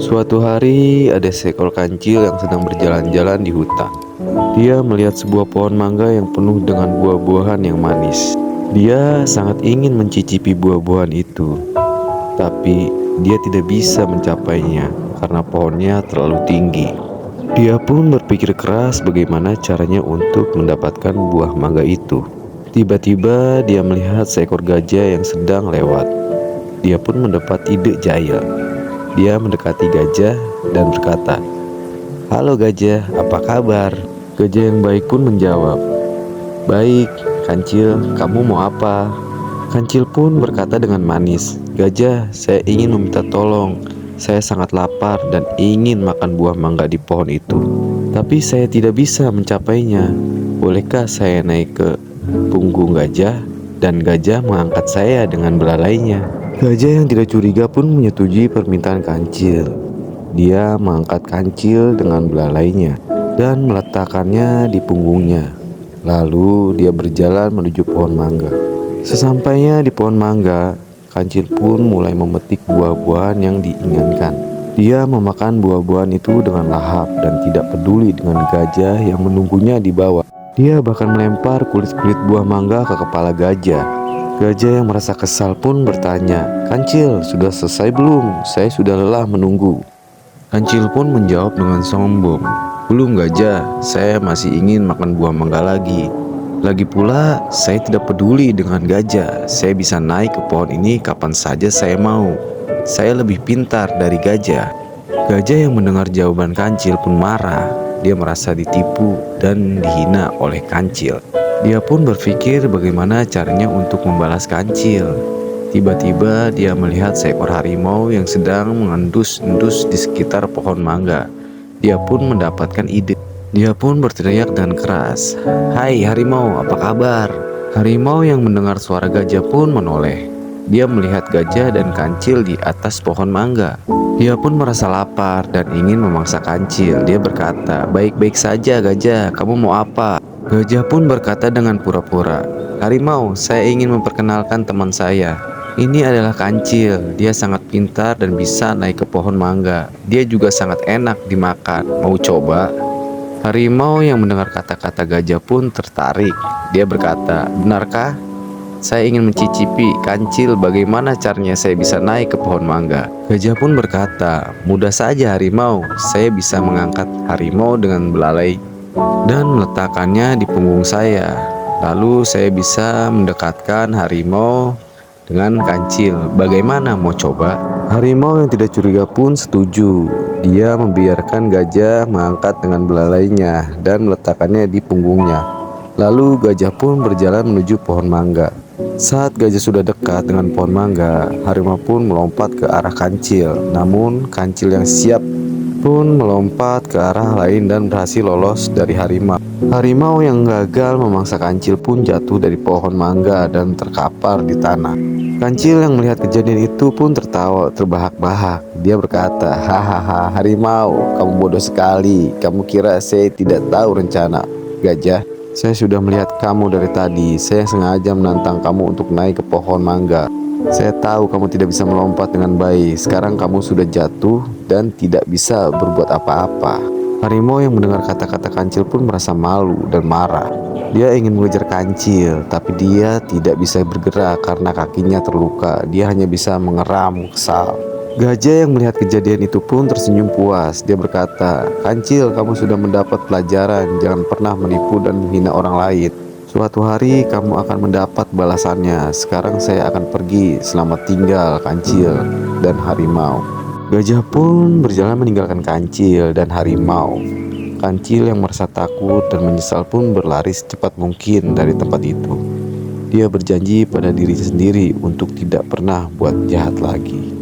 Suatu hari ada seekor kancil yang sedang berjalan-jalan di hutan. Dia melihat sebuah pohon mangga yang penuh dengan buah-buahan yang manis. Dia sangat ingin mencicipi buah-buahan itu, tapi dia tidak bisa mencapainya karena pohonnya terlalu tinggi. Dia pun berpikir keras bagaimana caranya untuk mendapatkan buah mangga itu. Tiba-tiba dia melihat seekor gajah yang sedang lewat. Dia pun mendapat ide jahil. Dia mendekati gajah dan berkata, "Halo gajah, apa kabar?" Gajah yang baik pun menjawab, "Baik, Kancil, kamu mau apa?" Kancil pun berkata dengan manis, "Gajah, saya ingin meminta tolong. Saya sangat lapar dan ingin makan buah mangga di pohon itu. Tapi saya tidak bisa mencapainya. Bolehkah saya naik ke punggung gajah dan gajah mengangkat saya dengan belalainya?" Gajah yang tidak curiga pun menyetujui permintaan Kancil. Dia mengangkat Kancil dengan belalainya dan meletakkannya di punggungnya. Lalu dia berjalan menuju pohon mangga. Sesampainya di pohon mangga, Kancil pun mulai memetik buah-buahan yang diinginkan. Dia memakan buah-buahan itu dengan lahap dan tidak peduli dengan gajah yang menunggunya di bawah. Dia bahkan melempar kulit-kulit buah mangga ke kepala gajah. Gajah yang merasa kesal pun bertanya, "Kancil, sudah selesai belum? Saya sudah lelah menunggu." Kancil pun menjawab dengan sombong, "Belum gajah, saya masih ingin makan buah mangga lagi. Lagi pula, saya tidak peduli dengan gajah. Saya bisa naik ke pohon ini kapan saja saya mau. Saya lebih pintar dari gajah." Gajah yang mendengar jawaban Kancil pun marah. Dia merasa ditipu dan dihina oleh Kancil. Dia pun berpikir bagaimana caranya untuk membalas Kancil. Tiba-tiba dia melihat seekor harimau yang sedang mengendus-endus di sekitar pohon mangga. Dia pun mendapatkan ide. Dia pun berteriak dengan keras, "Hai harimau, apa kabar?" Harimau yang mendengar suara gajah pun menoleh. Dia melihat gajah dan Kancil di atas pohon mangga. Dia pun merasa lapar dan ingin memangsa Kancil. Dia berkata, "Baik-baik saja gajah, kamu mau apa?" Gajah pun berkata dengan pura-pura, "Harimau, saya ingin memperkenalkan teman saya. Ini adalah Kancil. Dia sangat pintar dan bisa naik ke pohon mangga. Dia juga sangat enak dimakan. Mau coba?" Harimau yang mendengar kata-kata gajah pun tertarik. Dia berkata, "Benarkah? Saya ingin mencicipi Kancil, bagaimana caranya saya bisa naik ke pohon mangga." Gajah pun berkata, "Mudah saja harimau. Saya bisa mengangkat harimau dengan belalai dan meletakkannya di punggung saya. Lalu saya bisa mendekatkan harimau dengan Kancil. Bagaimana, mau coba?" Harimau yang tidak curiga pun setuju. Dia membiarkan gajah mengangkat dengan belalainya dan meletakkannya di punggungnya. Lalu gajah pun berjalan menuju pohon mangga. Saat gajah sudah dekat dengan pohon mangga, harimau pun melompat ke arah Kancil. Namun Kancil yang siap pun melompat ke arah lain dan berhasil lolos dari harimau. Harimau yang gagal memangsa Kancil pun jatuh dari pohon mangga dan terkapar di tanah. Kancil yang melihat kejadian itu pun tertawa terbahak-bahak. Dia berkata, "Hahaha, harimau, kamu bodoh sekali. Kamu kira saya tidak tahu rencana gajah? Saya sudah melihat kamu dari tadi. Saya sengaja menantang kamu untuk naik ke pohon mangga. Saya tahu kamu tidak bisa melompat dengan baik. Sekarang kamu sudah jatuh dan tidak bisa berbuat apa-apa." Harimau yang mendengar kata-kata Kancil pun merasa malu dan marah. Dia ingin mengejar Kancil, tapi dia tidak bisa bergerak karena kakinya terluka. Dia hanya bisa mengeram kesal. Gajah yang melihat kejadian itu pun tersenyum puas. Dia berkata, "Kancil, kamu sudah mendapat pelajaran. Jangan pernah menipu dan menghina orang lain. Suatu hari kamu akan mendapat balasannya. Sekarang saya akan pergi. Selamat tinggal, Kancil dan harimau." Gajah pun berjalan meninggalkan Kancil dan harimau. Kancil yang merasa takut dan menyesal pun berlari secepat mungkin dari tempat itu. Dia berjanji pada dirinya sendiri untuk tidak pernah buat jahat lagi.